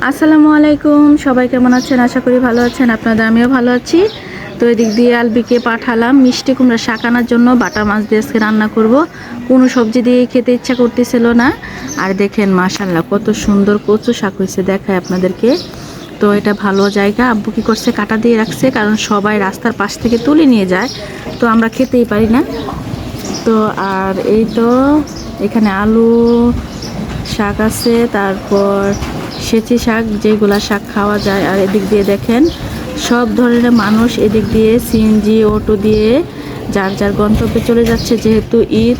আসসালামু আলাইকুম, সবাই কেমন আছেন? আশা করি ভালো আছেন। আপনাদের আমিও ভালো আছি। তো এদিক দিয়ে আলবিকে পাঠালাম মিষ্টি কুমড়া শাক আনার জন্য। বাটা মাছ দিয়ে আজকে রান্না করব। কোনো সবজি দিয়ে খেতে ইচ্ছা করতেছিল না। আর দেখেন মাশাআল্লাহ কত সুন্দর কচু শাক হয়েছে, দেখায় আপনাদেরকে। তো এটা ভালো জায়গা, আব্বু কি করছে কাটা দিয়ে রাখছে, কারণ সবাই রাস্তার পাশ থেকে তুলে নিয়ে যায়, তো আমরা খেতেই পারি না। তো আর এই তো এখানে আলু শাক আছে, তারপর সেচি শাক, যেগুলা শাক খাওয়া যায়। আর এদিক দিয়ে দেখেন সব ধরনের মানুষ এদিক দিয়ে সিএনজি অটো দিয়ে যার যার গন্তব্যে চলে যাচ্ছে, যেহেতু ঈদ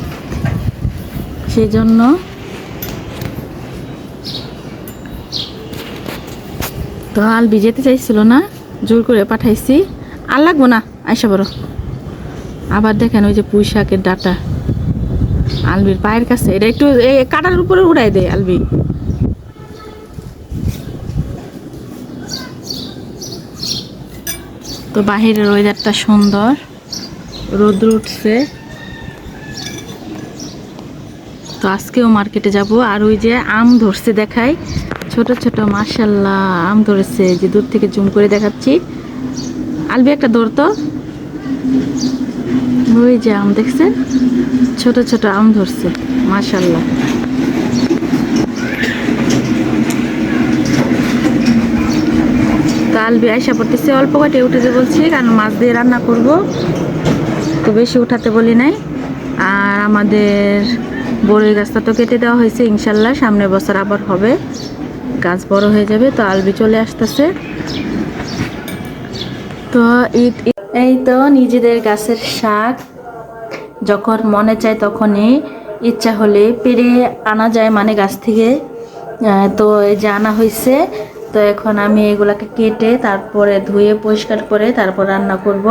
সেই জন্য। তো আলবি যেতে চাইছিল না, জোর করে পাঠাইছি। আর লাগবো না, আইসা বড়। আবার দেখেন ওই যে পুঁই শাকের ডাটা আলবির পায়ের কাছে, এটা একটু কাটার উপরে উড়াই দেয় আলবি। তো বাহিরের ওয়েদারটা সুন্দর, রোদ্র উঠছে। তো আজকেও মার্কেটে যাব। আর ওই যে আম ধরছে দেখাই, ছোট ছোট মাশাআল্লাহ আম ধরেছে, যে দূর থেকে জুম করে দেখাচ্ছি। আলবি একটা ধরতো, ওই যে আম দেখছেন, ছোট ছোট আম ধরছে মাশাআল্লাহ। তো আলবি আয়সা পড়তেছে, অল্প কয়টা উঠেছে বলছি, কারণ মাছ দিয়ে রান্না করব, তো বেশি উঠাতে বলি নাই। আর আমাদের বড়ই গাছটা তো কেটে দেওয়া হয়েছে, ইনশাল্লাহ সামনের বছর আবার হবে, গাছ বড় হয়ে যাবে। তো আলবি চলে আসতেছে। তো এই তো নিজেদের গাছের শাক যখন মনে চায় তখনই, ইচ্ছা হলে পেরে আনা যায়, মানে গাছ থেকে। তো এই যে আনা হয়েছে। তো এখন আমি এগুলাকে কেটে তারপরে ধুয়ে পরিষ্কার করে তারপর রান্না করব।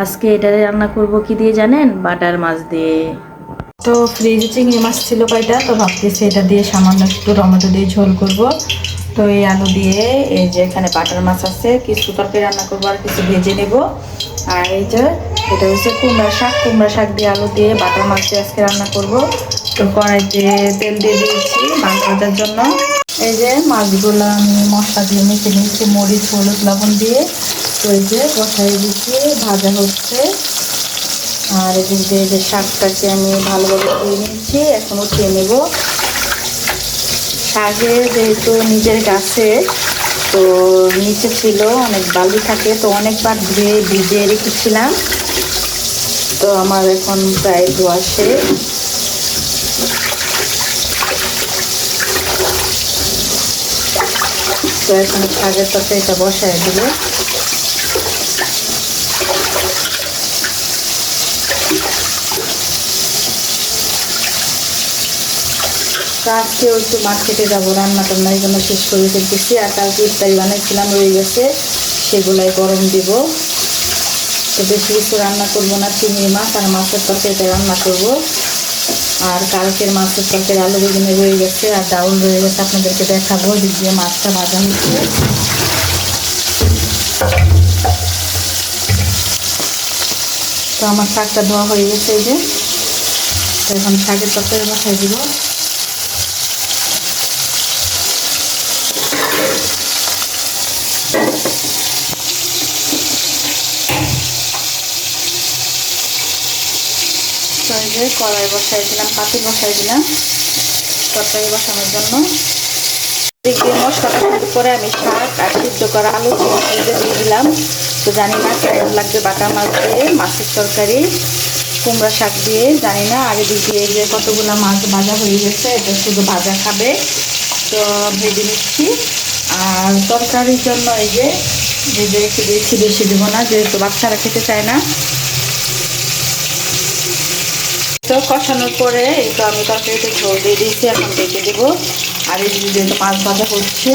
আজকে এটা রান্না করব কি দিয়ে জানেন? বাটার মাছ দিয়ে। তো ফ্রিজে চিংড়ি মাছ ছিল কয়টা, তো ভাবতেছি এটা দিয়ে সামান্য একটু টমেটো দিয়ে ঝোল করব। তো এই আলু দিয়ে, এই যে এখানে বাটার মাছ আছে, কিছু তরকারি রান্না করবো আর কিছু ভেজে নেব। আর এই যে এটা হচ্ছে কুমড়া শাক দিয়ে আলু দিয়ে বাটার মাছ দিয়ে আজকে রান্না করব। তো কড়াইতে তেল দিয়ে দিয়েছি মাছ ভাজার জন্য। এই যে মাছগুলো আমি মশলা দিয়ে মেখে নিয়েছি, মরিচ হলুদ লবণ দিয়ে। তো এই যে বসাই দিচ্ছি, ভাজা হচ্ছে। আর এদিক দিয়ে যে শাকটাকে আমি ভালোভাবে ধুয়ে নিয়েছি, এখন উঠিয়ে নেব। শাকে যেহেতু নিজের গাছে, তো নিচে ছিল অনেক বালি থাকে, তো অনেকবার ধুয়ে ভিজিয়ে রেখেছিলাম। তো আমার এখন প্রায় ধোয়া শেষ। তো এখন শাকের সাথে এটা বসায় দিল। আজকেও একটু মার্কেটে যাবো, রান্না টান্না এই জন্য শেষ করে ফেলতেছি। আর কালকে ইফতারি বানাইছিলাম রয়ে গেছে, সেগুলাই গরম দিব। তো বেশি কিছু রান্না করবো না, চিংড়ি মাছ আর মাছের তরকারিটা রান্না করব। আর কালকের মাছের তরকারি আলু বেগুনে রয়ে গেছে, আর ডাউল রয়ে গেছে, আপনাদেরকে দেখাবো। দিক দিয়ে মাছটা ভাজা হচ্ছে। তো আমার শাকটা ধোয়া হয়ে গেছে, এই যে। তো এখন শাকের তরকারি বসাই দিব। কড়াই বসাই দিলাম, পাতি বসাই দিলাম তরকারি বসানোর জন্য। দিক দিয়ে মশলাটা করে আমি শাক আর সিদ্ধ করা আলু দিয়ে দিলাম। তো জানি না কেমন লাগবে বাটা মাছ দিয়ে মাছের তরকারি, কুমড়া শাক দিয়ে, জানি না। আর এদিক দিয়ে যে কতগুলো মাছ ভাজা হয়ে গেছে, এটা শুধু ভাজা খাবে, তো ভেজে নিচ্ছি। আর তরকারির জন্য এই যে ভেজে রেখে দিয়েছি, বেশি দেবো না, যেহেতু বাচ্চারা খেতে চায় না। তো কষানোর পরে এই তো আমি তরকারিতে ঝোল দিয়ে দিয়েছি, এখন রেখে দেবো। আর এই যেহেতু মাছ ভাজা হচ্ছে,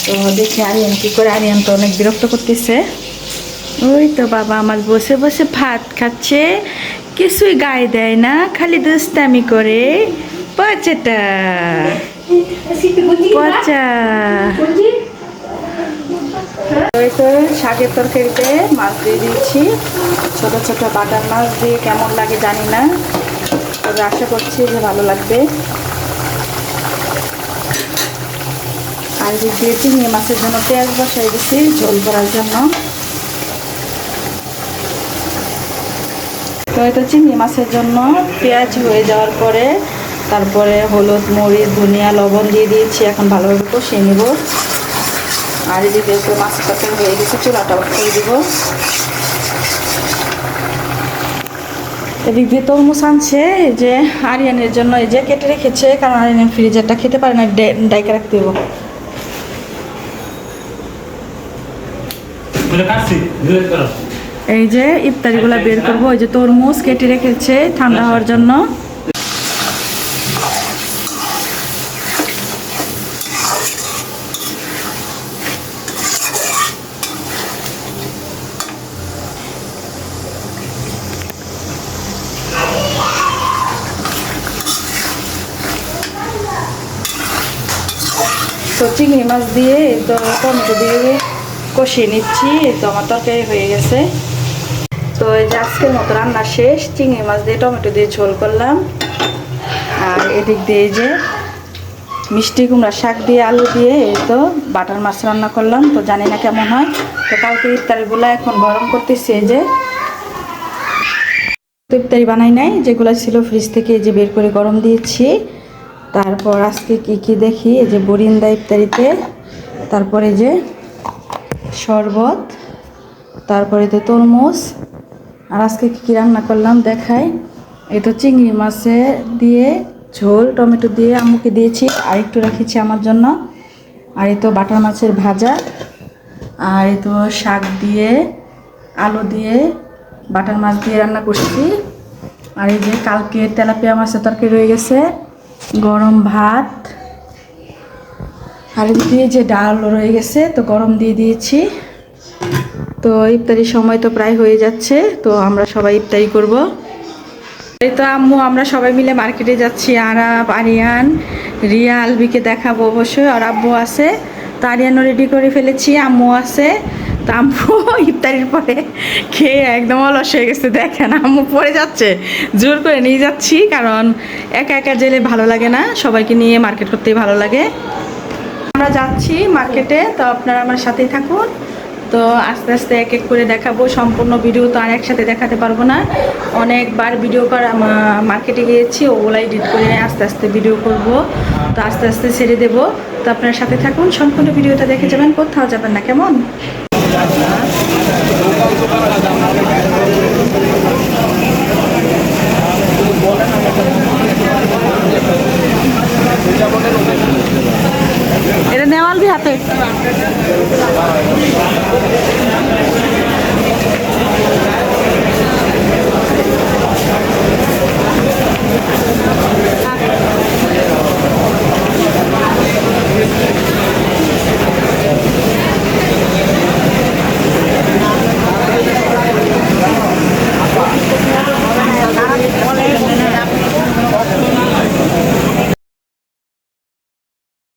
তো দেখি আরিয়ান কী করে। আরিয়ান তো অনেক বিরক্ত করতেছে। ওই তো বাবা আমার বসে বসে ভাত খাচ্ছে, কিছুই গায়ে দেয় না, খালি দুষ্টামি করে। পচাটা পচা। ওই তো শাকের তরকারিতে মাছ দিয়ে দিয়েছি, ছোট ছোট বাটার মাছ দিয়ে। কেমন লাগে জানি না, তবে আশা করছি যে ভালো লাগবে। আর এদিক দিয়ে চিংড়ি মাছের জন্য পেঁয়াজ বসাই দিচ্ছি ঝোল করার জন্য। তো এটা চিংড়ি মাছের জন্য পেঁয়াজ হয়ে যাওয়ার পরে তারপরে হলুদ, মরিচ, ধনিয়া, লবণ দিয়ে দিয়েছি। এখন ভালোভাবে কষিয়ে নেব। আর এদিকে মাছ তরকারি হয়ে গেছে, চুলাটা অফ করে দিব। এদিক দিয়ে তরমুজ আনছে এই যে আরিয়ানের জন্য, এই যে কেটে রেখেছে, কারণ আরিয়ান ফ্রিজেরটা খেতে পারে না, ডাইকে রাখতে দেবো। এই যে ইফতারিগুলা বের করবো। ওই যে তরমুজ কেটে রেখেছে ঠান্ডা হওয়ার জন্য। তো চিংড়ি মাছ দিয়ে তো টমেটো দিয়ে কষিয়ে নিচ্ছি। তো আমার তরকারি হয়ে গেছে। তো এই যে আজকের মতো রান্না শেষ। চিংড়ি মাছ দিয়ে টমেটো দিয়ে ঝোল করলাম। আর এদিক দিয়ে এই যে মিষ্টি কুমড়া শাক দিয়ে আলু দিয়ে এই তো বাটার মাছ রান্না করলাম। তো জানি না কেমন হয়। তো কালকে ইফতারিগুলো এখন গরম করতেছি। এই যে ইফতারি বানাই নাই, যেগুলো ছিল ফ্রিজ থেকে এই যে বের করে গরম দিয়েছি। তারপর আজকে কি কি দেখি, এই যে বরিন্দা ইফতারিতে, তারপরে যে শরবত, তারপরে তো তরমুজ। আর আজকে কী কী রান্না করলাম দেখাই। এই তো চিংড়ি মাছে দিয়ে ঝোল টমেটো দিয়ে আম্মুকে দিয়েছি, আর একটু রেখেছি আমার জন্য। আর এই তো বাটার মাছের ভাজা, আর এই তো শাক দিয়ে আলু দিয়ে বাটার মাছ দিয়ে রান্না করছি। আর এই যে কালকে তেলাপিয়া মাছের তরকারি রয়ে গেছে, গরম ভাত। আর দিয়ে যে ডাল রয়ে গেছে, তো গরম দিয়ে দিয়েছি। তো ইফতারির সময় তো প্রায় হয়ে যাচ্ছে। তো আমরা সবাই ইফতারি করব। এই তো আম্মু আমরা সবাই মিলে মার্কেটে যাচ্ছি। আরাব, আরিয়ান, রিয়া, আলবিকে দেখাবো অবশ্যই। আর আব্বু আছে, তো আরিয়ানও রেডি করে ফেলেছি, আম্মু আছে। তো আম্মু ইফতারির পরে খেয়ে একদম অলস হয়ে গেছে। দেখেন আম্মু পড়ে যাচ্ছে, জোর করে নিয়ে যাচ্ছি, কারণ একা একা গেলে ভালো লাগে না, সবাইকে নিয়ে মার্কেট করতেই ভালো লাগে। আমরা যাচ্ছি মার্কেটে, তো আপনারা আমার সাথেই থাকুন। তো আস্তে আস্তে এক এক করে দেখাবো। সম্পূর্ণ ভিডিও তো আর একসাথে দেখাতে পারবো না, অনেকবার ভিডিও করা মার্কেটে গিয়েছি, ওগুলো এডিট করে আস্তে আস্তে ভিডিও করব। তো আস্তে আস্তে ছেড়ে দেবো। তো আপনার সাথে থাকুন, সম্পূর্ণ ভিডিওটা দেখে যাবেন, কোথাও যাবেন না, কেমন? এটা নেওয়াল ভি হাতে।